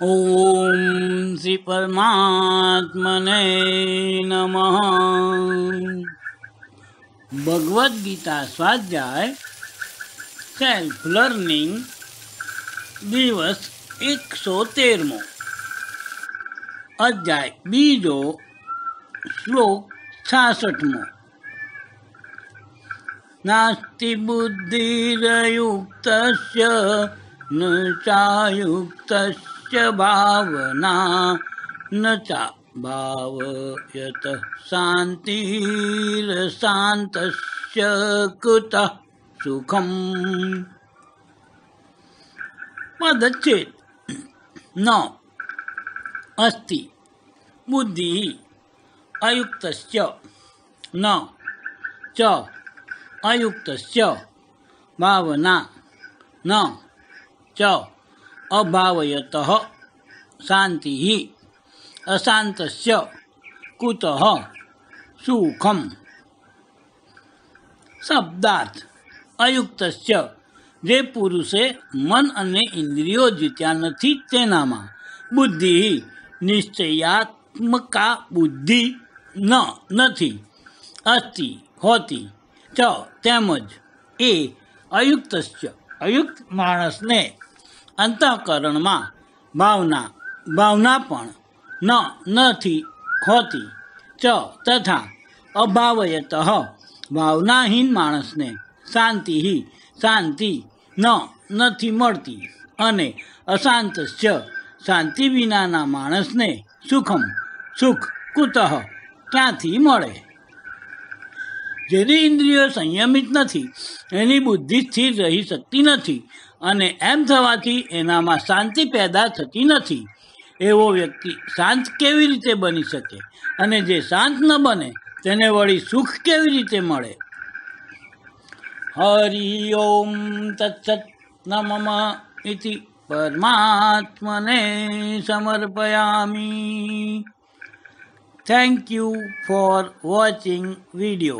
ओम श्री परमात्मने नमः। भगवद गीता स्वाध्याय सेल्फ लर्निंग दिवस 113 अध्याय बीजो श्लोक 66। नास्ति बुद्धिरयुक्तस्य न चायुक्तस्य भावना न चा भावयतः शान्तिरशान्तस्य कुतः सुखम्। पदच्छेद न अस्ति बुद्धिः अयुक्तस्य न च अयुक्तस्य भावना न च अभावयतः शान्तिः अशान्तस्य कुतः सुखम्। शब्दार्थ अयुक्तस्य જે પુરુષે મન અને ઇન્દ્રિયો જીત્યા નથી તેનામાં બુદ્ધિ નિશ્ચયાત્મકા બુદ્ધિ નથી અસ્તિ હોતી ચ તેમજ એ અયુક્તસ્ય અયુક્ત માણસને અંતઃકરણમાં ભાવના પણ નથી હોતી ચ તથા અભાવયતઃ ભાવનાહીન માણસને શાંતિ નથી મળતી અને અશાંતસ્ય શાંતિ વિનાના માણસને સુખ કુતઃ ક્યાંથી મળે। જેની ઇન્દ્રિયો સંયમિત નથી એની બુદ્ધિ સ્થિર રહી શકતી નથી અને એમ થવાથી એનામાં શાંતિ પેદા થતી નથી। એવો વ્યક્તિ શાંત કેવી રીતે બની શકે અને જે શાંત ન બને તેને વળી સુખ કેવી રીતે મળે। हरि ओम तत्सत् नमः इति परमात्मने समर्पयामि। Thank you for watching video.